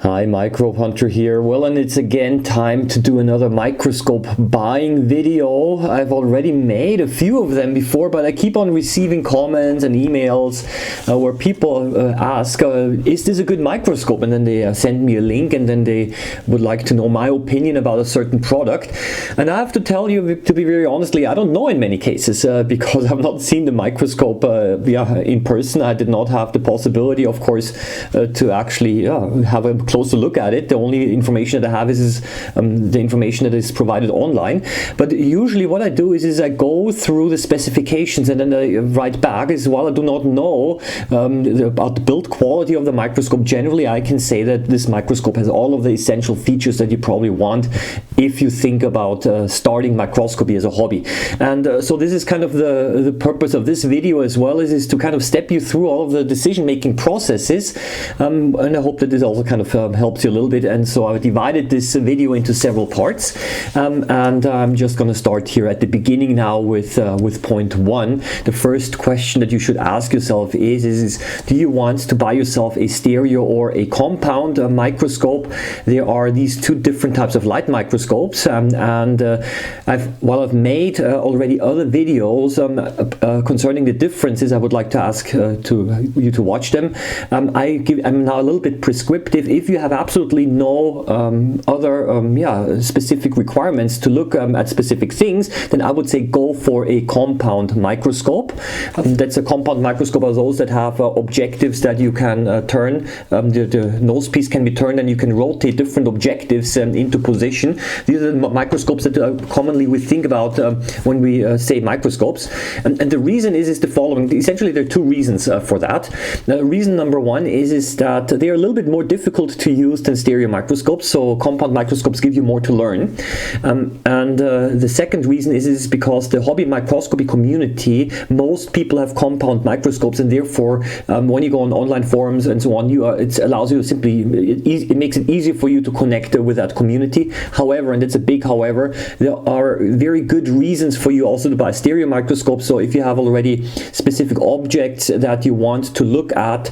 Hi, Microbehunter here. Well, and it's again time to do another microscope buying video. I've already made a few of them before, but I keep on receiving comments and emails where people ask, is this a good microscope? And then they send me a link, and then they would like to know my opinion about a certain product. And I have to tell you, to be very honestly, I don't know in many cases because I've not seen the microscope in person. I did not have the possibility, of course, to actually have a closer look at it. The only information that I have is the information that is provided online. But usually what I do is I go through the specifications and then I write back. As while I do not know about the build quality of the microscope, generally I can say that this microscope has all of the essential features that you probably want if you think about starting microscopy as a hobby. And so this is kind of the purpose of this video as well, is to kind of step you through all of the decision-making processes, and I hope that this also kind of helps you a little bit. And so I've divided this video into several parts, and I'm just going to start here at the beginning now with point one. The first question that you should ask yourself is do you want to buy yourself a stereo or a compound microscope? There are these two different types of light microscopes, and while I've made already other videos concerning the differences, I would like to ask you to watch them. I'm now a little bit prescriptive. If you have absolutely no other specific requirements to look at specific things, then I would say go for a compound microscope. That's a compound microscope are those that have objectives that you can turn. The nose piece can be turned and you can rotate different objectives into position. These are the microscopes that commonly we think about when we say microscopes. And the reason is the following. Essentially, there are two reasons for that. Now, reason number one is that they are a little bit more difficult to use than stereo microscopes. So compound microscopes give you more to learn. And the second reason is because the hobby microscopy community, most people have compound microscopes, and therefore when you go on online forums and so on, it allows you simply, it makes it easier for you to connect with that community. However, and it's a big however, there are very good reasons for you also to buy stereo microscopes. So if you have already specific objects that you want to look at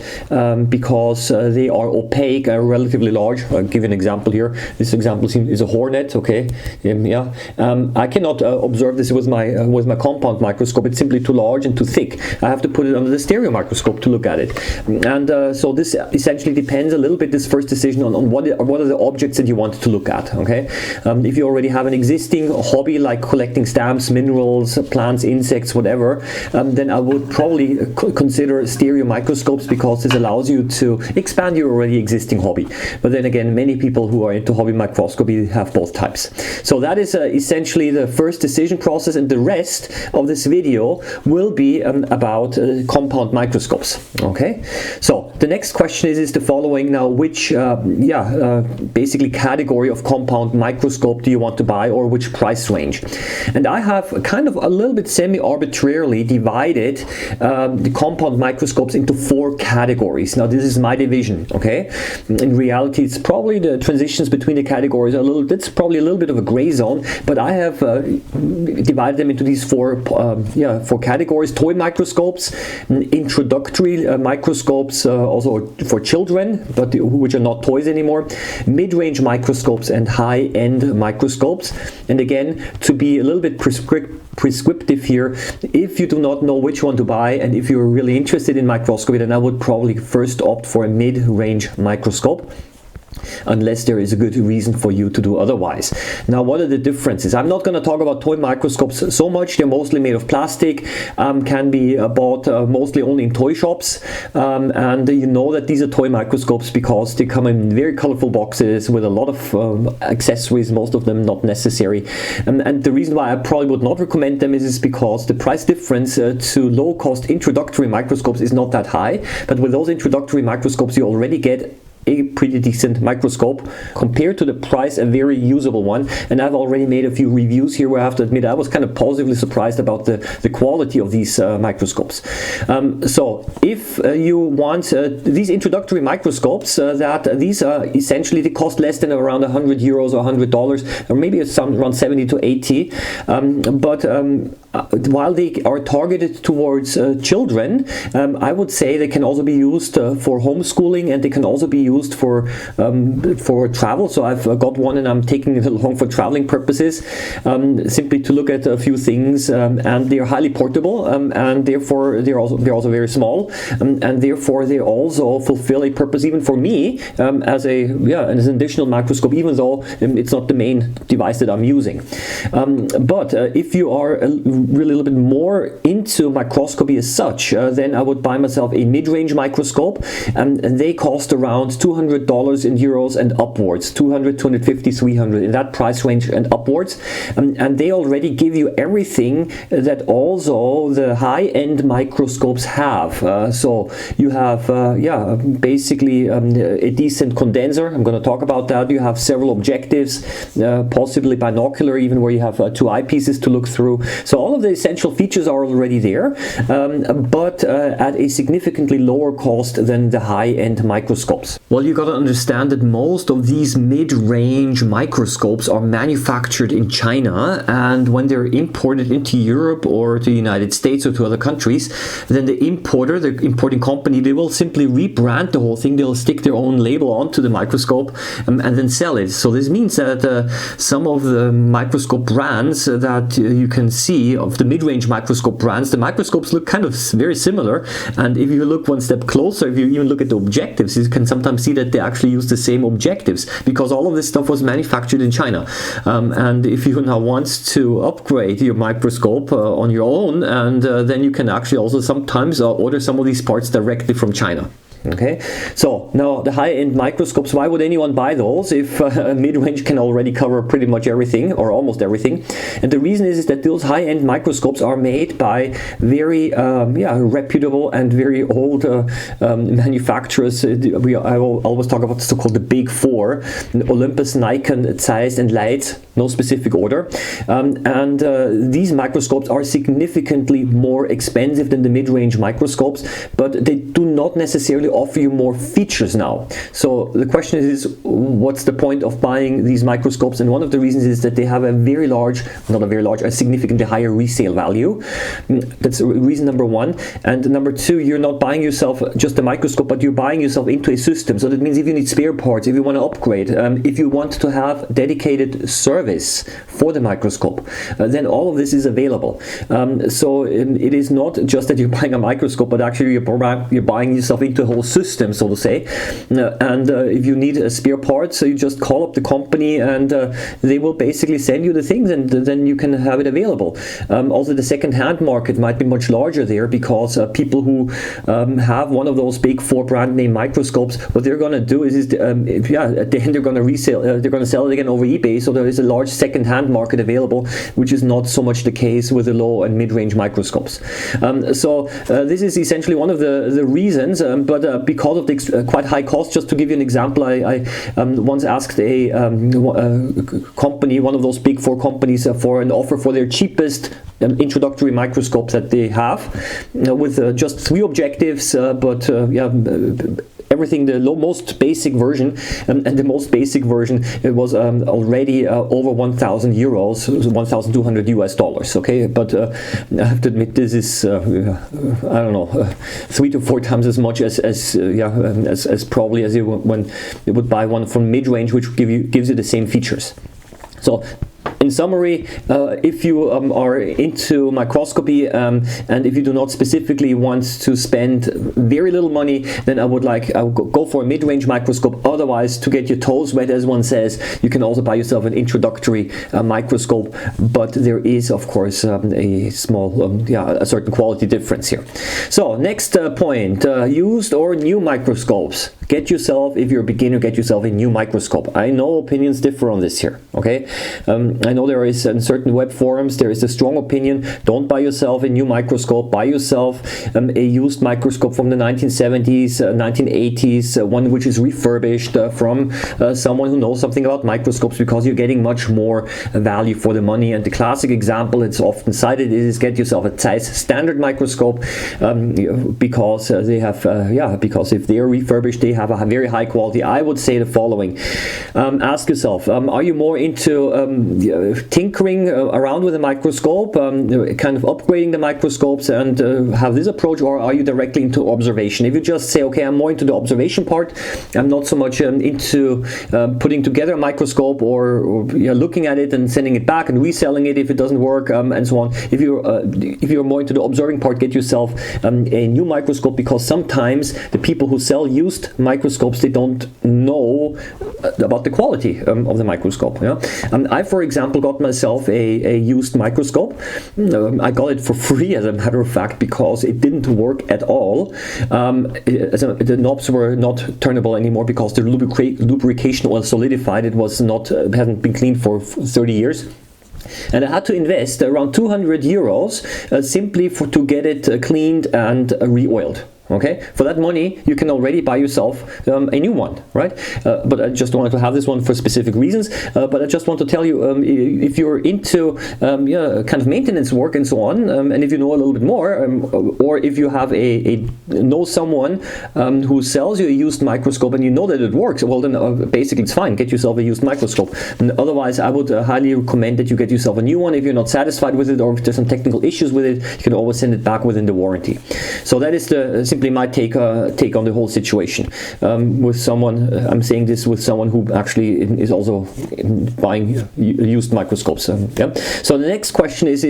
because they are opaque, relatively large. I'll give you an example here. This example is a hornet. Okay, I cannot observe this with my compound microscope. It's simply too large and too thick. I have to put it under the stereo microscope to look at it. And so this essentially depends a little bit, this first decision, on what are the objects that you want to look at. Okay, if you already have an existing hobby like collecting stamps, minerals, plants, insects, whatever, then I would probably consider stereo microscopes, because this allows you to expand your already existing hobby. But then again, many people who are into hobby microscopy have both types. So that is essentially the first decision process, and the rest of this video will be about compound microscopes. Okay, so the next question is the following. Now, which basically category of compound microscope do you want to buy, or which price range? And I have kind of a little bit semi-arbitrarily divided the compound microscopes into four categories. Now, this is my division. Okay, in reality, it's probably the transitions between the categories are it's probably a little bit of a gray zone, but I have divided them into these four categories: toy microscopes, introductory microscopes, also for children, but which are not toys anymore, mid-range microscopes, and high-end microscopes. And again, to be a little bit prescriptive here, if you do not know which one to buy, and if you're really interested in microscopy, then I would probably first opt for a mid-range microscope, unless there is a good reason for you to do otherwise. Now, what are the differences? I'm not going to talk about toy microscopes so much. They're mostly made of plastic, can be bought mostly only in toy shops, and you know that these are toy microscopes because they come in very colorful boxes with a lot of accessories, most of them not necessary. And the reason why I probably would not recommend them is because the price difference to low-cost introductory microscopes is not that high, but with those introductory microscopes you already get a pretty decent microscope, compared to the price, a very usable one. And I've already made a few reviews here where I have to admit I was kind of positively surprised about the quality of these microscopes. So if you want these introductory microscopes, these are essentially, they cost less than around €100 or $100, or maybe it's around 70 to 80, but while they are targeted towards children, I would say they can also be used for homeschooling, and they can also be used used for travel. So I've got one and I'm taking it along for traveling purposes, simply to look at a few things, and they're highly portable, and therefore they're also very small, and therefore they also fulfill a purpose even for me, as an additional microscope, even though it's not the main device that I'm using. But if you are really a little bit more into microscopy as such, then I would buy myself a mid-range microscope, and they cost around $200 in euros and upwards, 200, 250, 300, in that price range and upwards, and they already give you everything that also the high-end microscopes have. So you have basically a decent condenser. I'm going to talk about that. You have several objectives, possibly binocular, even where you have two eyepieces to look through. So all of the essential features are already there, but at a significantly lower cost than the high-end microscopes. Well, you got to understand that most of these mid-range microscopes are manufactured in China, and when they're imported into Europe or to the United States or to other countries, then the importing company, they will simply rebrand the whole thing. They'll stick their own label onto the microscope, and then sell it. So this means that some of the microscope brands that you can see, of the mid-range microscope brands, the microscopes look kind of very similar, and if you look one step closer, if you even look at the objectives, you can sometimes see that they actually use the same objectives, because all of this stuff was manufactured in China. And if you now want to upgrade your microscope on your own, and then you can actually also sometimes order some of these parts directly from China. Okay, so now the high-end microscopes, why would anyone buy those if mid-range can already cover pretty much everything or almost everything? And the reason is that those high-end microscopes are made by very reputable and very old manufacturers. I will always talk about the so-called the Big Four: Olympus, Nikon, Zeiss, and Leitz, no specific order. These microscopes are significantly more expensive than the mid-range microscopes, but they do not necessarily offer you more features now. So the question is, what's the point of buying these microscopes? And one of the reasons is that they have a significantly higher resale value. That's reason number one. And number two, you're not buying yourself just a microscope, but you're buying yourself into a system. So that means if you need spare parts, if you want to upgrade, if you want to have dedicated service for the microscope, then all of this is available. So it is not just that you're buying a microscope, but actually you're buying yourself into a whole system, so to say. And if you need a spare part, so you just call up the company, and they will basically send you the things, and then you can have it available. Also, the second-hand market might be much larger there, because people who have one of those Big Four brand name microscopes, what they're going to do is at the end they're going to resell. They're going to sell it again over eBay. So there is a large second-hand market available, which is not so much the case with the low and mid-range microscopes. So this is essentially one of the reasons, but because of the quite high cost. Just to give you an example, I once asked a company, one of those Big Four companies, for an offer for their cheapest introductory microscopes that they have, with just 3 objectives, but everything, the most basic version, and the most basic version, it was already over 1,000 euros, 1,200 US dollars. Okay, but I have to admit, this is I don't know, 3 to 4 times as much as probably as when you would buy one from mid-range, which gives you the same features. So in summary, if you are into microscopy, and if you do not specifically want to spend very little money, then I would go for a mid-range microscope. Otherwise, to get your toes wet, as one says, you can also buy yourself an introductory microscope, but there is, of course, a small, a certain quality difference here. So next point, used or new microscopes. If you're a beginner, get yourself a new microscope. I know opinions differ on this here, okay? I know there is, in certain web forums, there is a strong opinion, don't buy yourself a new microscope, buy yourself a used microscope from the 1970s, 1980s, one which is refurbished from someone who knows something about microscopes, because you're getting much more value for the money. And the classic example it's often cited is get yourself a Zeiss standard microscope, because they have, because if they are refurbished, they have a very high quality, I would say the following. Ask yourself, are you more into tinkering around with a microscope, kind of upgrading the microscopes and have this approach, or are you directly into observation? If you just say, okay, I'm more into the observation part, I'm not so much into putting together a microscope or looking at it and sending it back and reselling it if it doesn't work, and so on. If you're more into the observing part, get yourself a new microscope, because sometimes the people who sell used microscopes, they don't know about the quality of the microscope. I, for example, got myself a used microscope. I got it for free, as a matter of fact, because it didn't work at all. The knobs were not turnable anymore because the lubrication oil solidified. It was not, hadn't been cleaned for 30 years. And I had to invest around 200 euros simply to get it cleaned and re-oiled. Okay, for that money you can already buy yourself a new one, right? But I just wanted to have this one for specific reasons. But I just want to tell you, if you're into kind of maintenance work and so on, and if you know a little bit more, or if you have know someone who sells you a used microscope and you know that it works, well then basically it's fine. Get yourself a used microscope. And otherwise, I would highly recommend that you get yourself a new one. If you're not satisfied with it, or if there's some technical issues with it, you can always send it back within the warranty. So that is simply my take on the whole situation. With someone, I'm saying this with someone who actually is also buying used microscopes. Yeah. So the next question is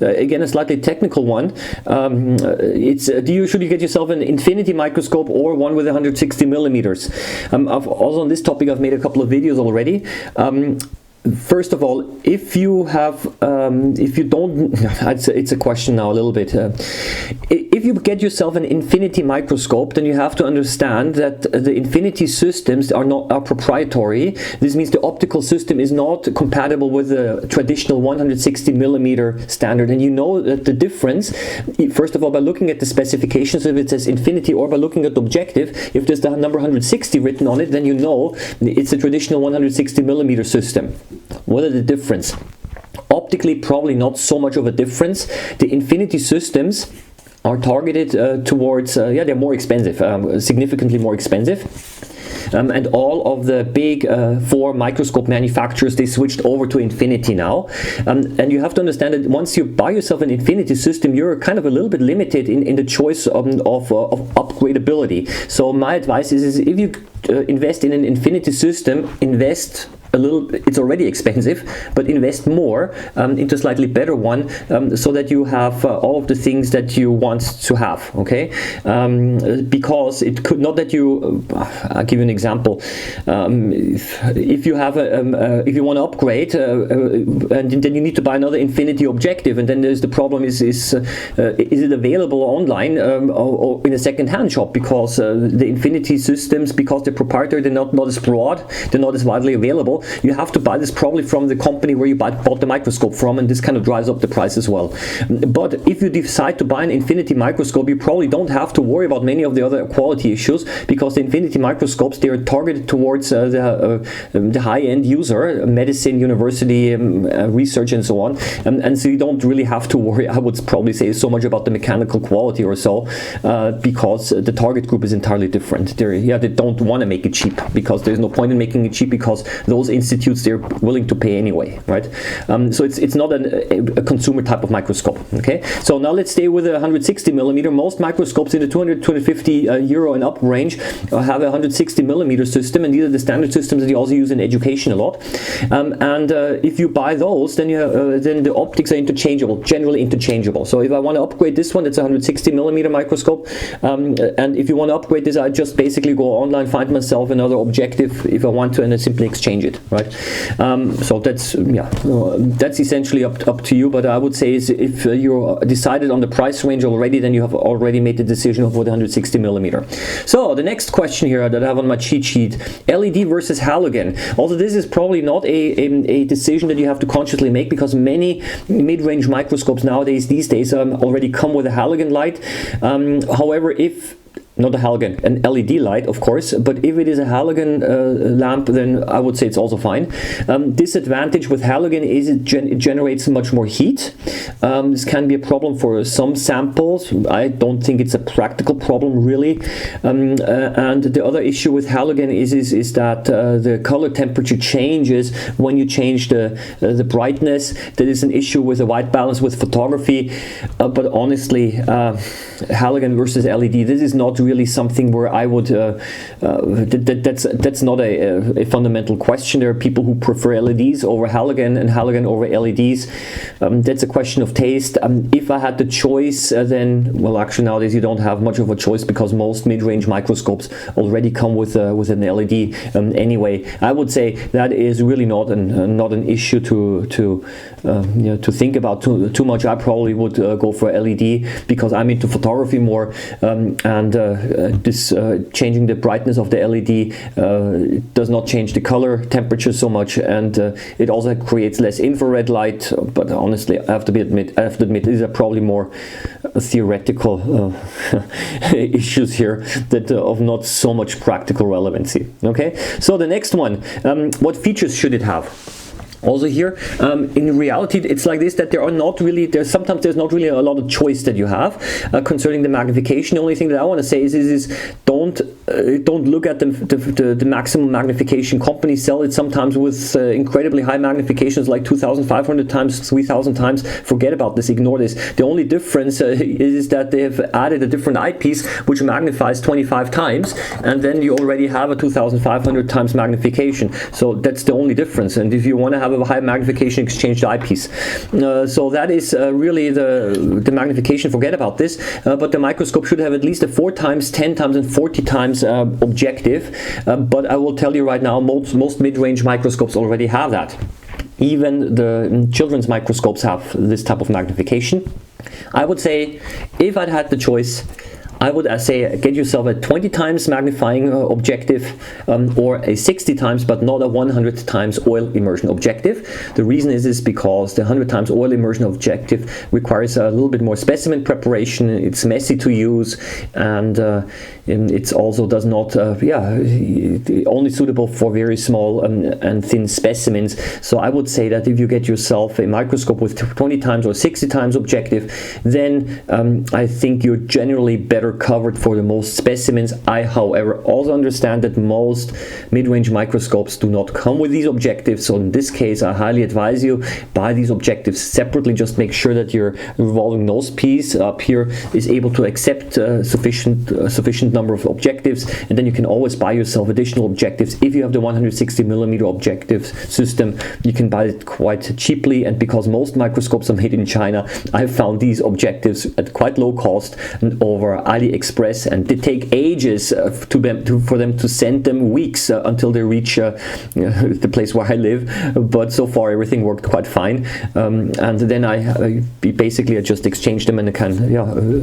again a slightly technical one. Should you get yourself an infinity microscope or one with 160 millimeters? Also on this topic, I've made a couple of videos already. First of all, if you have, if you don't, it's a question now a little bit. If you get yourself an infinity microscope, then you have to understand that the infinity systems are proprietary. This means the optical system is not compatible with the traditional 160 millimeter standard. And you know that the difference, first of all, by looking at the specifications, if it says infinity, or by looking at the objective, if there's the number 160 written on it, then you know it's a traditional 160 millimeter system. What are the difference? Optically, probably not so much of a difference. The infinity systems are targeted towards, they're more expensive, significantly more expensive. And all of the big 4 microscope manufacturers, they switched over to infinity now. And you have to understand that once you buy yourself an infinity system, you're kind of a little bit limited in the choice of upgradability. So my advice is if you invest in an infinity system, invest a little. It's already expensive, but invest more into a slightly better one, so that you have all of the things that you want to have. Okay, because it could not that you. I'll give you an example. If you have if you want to upgrade, and then you need to buy another infinity objective, and then there's the problem: is it available online or in a second-hand shop? Because the infinity systems, because they're proprietary, they're not as broad, they're not as widely available. You have to buy this probably from the company where you bought the microscope from, and this kind of drives up the price as well. But if you decide to buy an infinity microscope, you probably don't have to worry about many of the other quality issues, because the infinity microscopes, they are targeted towards the high-end user, medicine, university, research, and so on. And so you don't really have to worry, I would probably say, so much about the mechanical quality or so, because the target group is entirely different. They don't want to make it cheap, because there's no point in making it cheap, because those institutes, they're willing to pay anyway, right? So it's not a consumer type of microscope. Okay, so now let's stay with a 160 millimeter. Most microscopes in the 250 euro and up range have a 160 millimeter system, and these are the standard systems that you also use in education a lot. If you buy those, then then the optics are interchangeable, generally interchangeable. So if I want to upgrade this one, it's a 160 millimeter microscope, and if you want to upgrade this, I just basically go online, find myself another objective if I want to, and I simply exchange it, right? So that's essentially up to you. But I would say is if you're decided on the price range already, then you have already made the decision for the 160 millimeter. So the next question here that I have on my cheat sheet: LED versus halogen. Also, this is probably not a decision that you have to consciously make, because many mid-range microscopes these days already come with a halogen light. However, if not a halogen, an LED light, of course, but if it is a halogen lamp, then I would say it's also fine. Disadvantage with halogen is it generates much more heat. This can be a problem for some samples. I don't think it's a practical problem, really. And the other issue with halogen is that the color temperature changes when you change the brightness. That is an issue with the white balance with photography, but honestly, halogen versus LED, this is not really something where I would that's not a fundamental question. There are people who prefer LEDs over halogen and halogen over LEDs. That's a question of taste. If I had the choice, then, well, actually nowadays you don't have much of a choice because most mid-range microscopes already come with an LED anyway. I would say that is really not an issue to think about too much. I probably would go for LED because I'm into photography more, and this changing the brightness of the LED does not change the color temperature so much, and it also creates less infrared light. But honestly, I have to admit these are probably more theoretical issues here that of not so much practical relevancy. Okay, so the next one, what features should it have? Also here, in reality, it's like this, that sometimes there's not really a lot of choice that you have concerning the magnification. The only thing that I want to say is don't look at the maximum magnification. Companies sell it sometimes with incredibly high magnifications, like 2,500 times, 3,000 times. Forget about this, ignore this. The only difference is that they have added a different eyepiece which magnifies 25 times, and then you already have a 2,500 times magnification. So that's the only difference. And if you want to have a high magnification, exchange the eyepiece. So that is really the magnification. Forget about this. But the microscope should have at least a 4 times, 10 times, and 40 times objective. But I will tell you right now, most mid-range microscopes already have that. Even the children's microscopes have this type of magnification. I would say, if I'd had the choice, I would say get yourself a 20 times magnifying objective, or a 60 times, but not a 100 times oil immersion objective. The reason is because the 100 times oil immersion objective requires a little bit more specimen preparation. It's messy to use, and it's also does not only suitable for very small and thin specimens. So I would say that if you get yourself a microscope with 20 times or 60 times objective, then I think you're generally better covered for the most specimens. I, however, also understand that most mid-range microscopes do not come with these objectives. So in this case, I highly advise you buy these objectives separately. Just make sure that your revolving nose piece up here is able to accept sufficient number of objectives, and then you can always buy yourself additional objectives. If you have the 160mm objective system, you can buy it quite cheaply, and because most microscopes are made in China, I've found these objectives at quite low cost and over AliExpress, and they take ages for them to send them, weeks until they reach the place where I live. But so far everything worked quite fine, and then I basically just exchange them and I can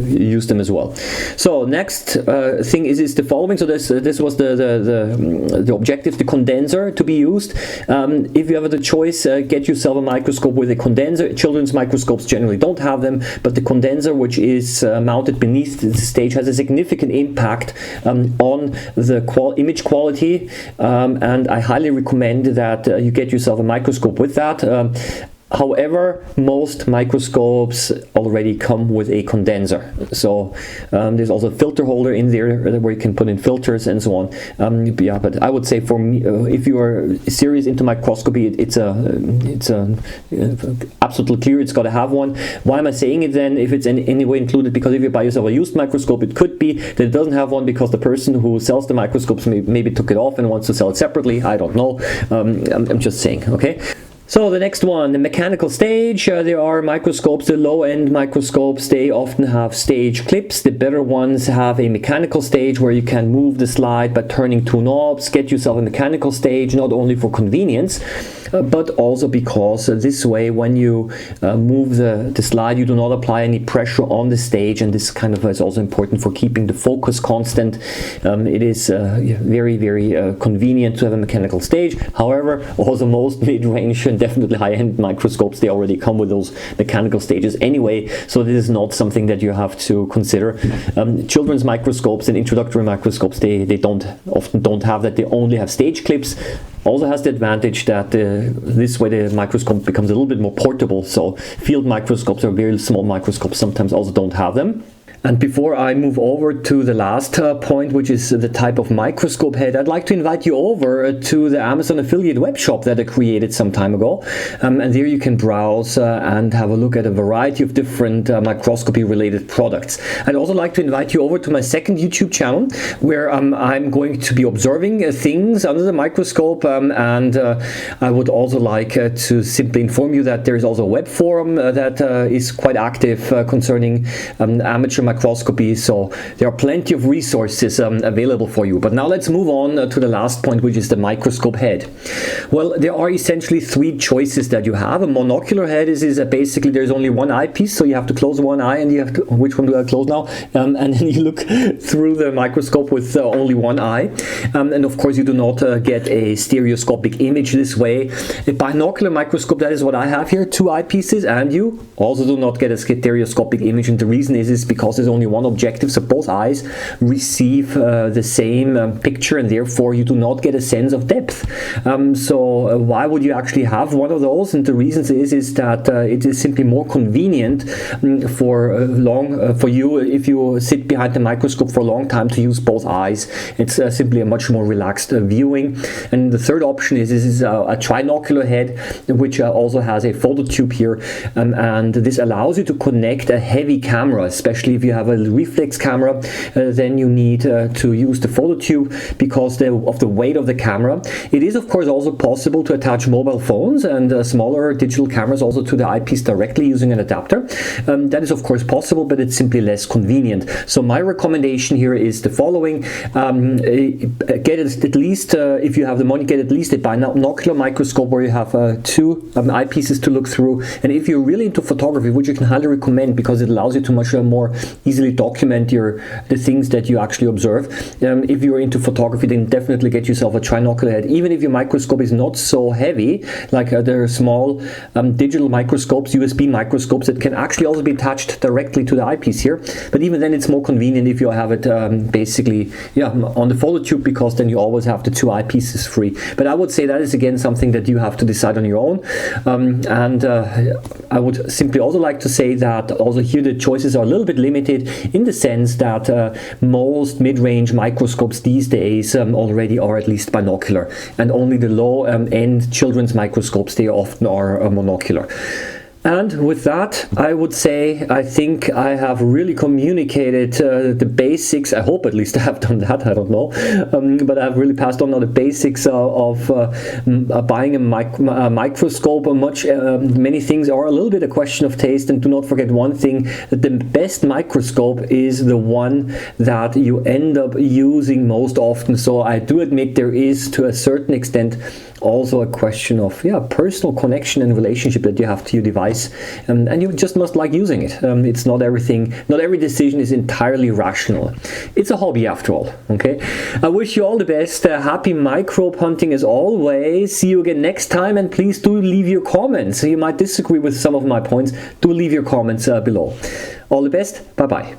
use them as well. So next thing is the following. So this was the objective, the condenser to be used. If you have the choice, get yourself a microscope with a condenser. Children's microscopes generally don't have them, but the condenser, which is mounted beneath the stage, has a significant impact on the image quality, and I highly recommend that you get yourself a microscope with that. However, most microscopes already come with a condenser. So there's also a filter holder in there where you can put in filters and so on. But I would say for me, if you are serious into microscopy, it's absolutely clear it's got to have one. Why am I saying it then if it's in any way included? Because if you buy yourself a used microscope, it could be that it doesn't have one because the person who sells the microscopes maybe took it off and wants to sell it separately. I don't know. I'm just saying, okay? So the next one, the mechanical stage. There are microscopes, the low-end microscopes, they often have stage clips. The better ones have a mechanical stage where you can move the slide by turning 2 knobs. Get yourself a mechanical stage, not only for convenience, but also because this way when you move the slide, you do not apply any pressure on the stage, and this kind of is also important for keeping the focus constant. It is very, very convenient to have a mechanical stage. However, also most mid-range and definitely high-end microscopes, they already come with those mechanical stages anyway, so this is not something that you have to consider. Children's microscopes and introductory microscopes, they often don't have that. They only have stage clips. Also has the advantage that this way the microscope becomes a little bit more portable. So field microscopes or very small microscopes sometimes also don't have them. And before I move over to the last point, which is the type of microscope head, I'd like to invite you over to the Amazon affiliate web shop that I created some time ago. And there you can browse and have a look at a variety of different microscopy related products. I'd also like to invite you over to my second YouTube channel, where I'm going to be observing things under the microscope. And I would also like to simply inform you that there is also a web forum that is quite active concerning amateur microscopy, so there are plenty of resources available for you. But now let's move on to the last point, which is the microscope head. Well, there are essentially three choices that you have. A monocular head is basically there's only one eyepiece, so you have to close one eye, and you have to, which one do I close now? And then you look through the microscope with only one eye. And of course you do not get a stereoscopic image this way. A binocular microscope, that is what I have here, two eyepieces, and you also do not get a stereoscopic image, and the reason is because there's only one objective, so both eyes receive the same picture, and therefore you do not get a sense of depth. So why would you actually have one of those? And the reason is that it is simply more convenient for you if you sit behind the microscope for a long time to use both eyes. It's simply a much more relaxed viewing. And the third option is a trinocular head, which also has a phototube here, and this allows you to connect a heavy camera, especially if you have a reflex camera. Then you need to use the phototube because of the weight of the camera. It is of course also possible to attach mobile phones and smaller digital cameras also to the eyepiece directly using an adapter. That is of course possible, but it's simply less convenient. So my recommendation here is the following. Get at least, if you have the money, get at least a binocular microscope where you have two eyepieces to look through. And if you're really into photography, which you can highly recommend because it allows you to much more easily document the things that you actually observe. If you're into photography, then definitely get yourself a trinocular head. Even if your microscope is not so heavy, like there are small digital microscopes, USB microscopes that can actually also be attached directly to the eyepiece here. But even then it's more convenient if you have it basically on the phototube, because then you always have the two eyepieces free. But I would say that is again something that you have to decide on your own. I would simply also like to say that also here the choices are a little bit limited in the sense that most mid-range microscopes these days already are at least binocular, and only the low-end children's microscopes, they often are monocular. And with that, I would say I think I have really communicated the basics. I hope at least I have done that, I don't know. But I've really passed on the basics of buying a microscope. Many things are a little bit a question of taste, and do not forget one thing, that the best microscope is the one that you end up using most often. So I do admit there is to a certain extent also a question of personal connection and relationship that you have to your device, and you just must like using it. It's not everything, not every decision is entirely rational. It's a hobby after all. Okay, I wish you all the best. Happy microbe hunting as always. See you again next time, and please do leave your comments. You might disagree with some of my points. Do leave your comments below. All the best. Bye bye.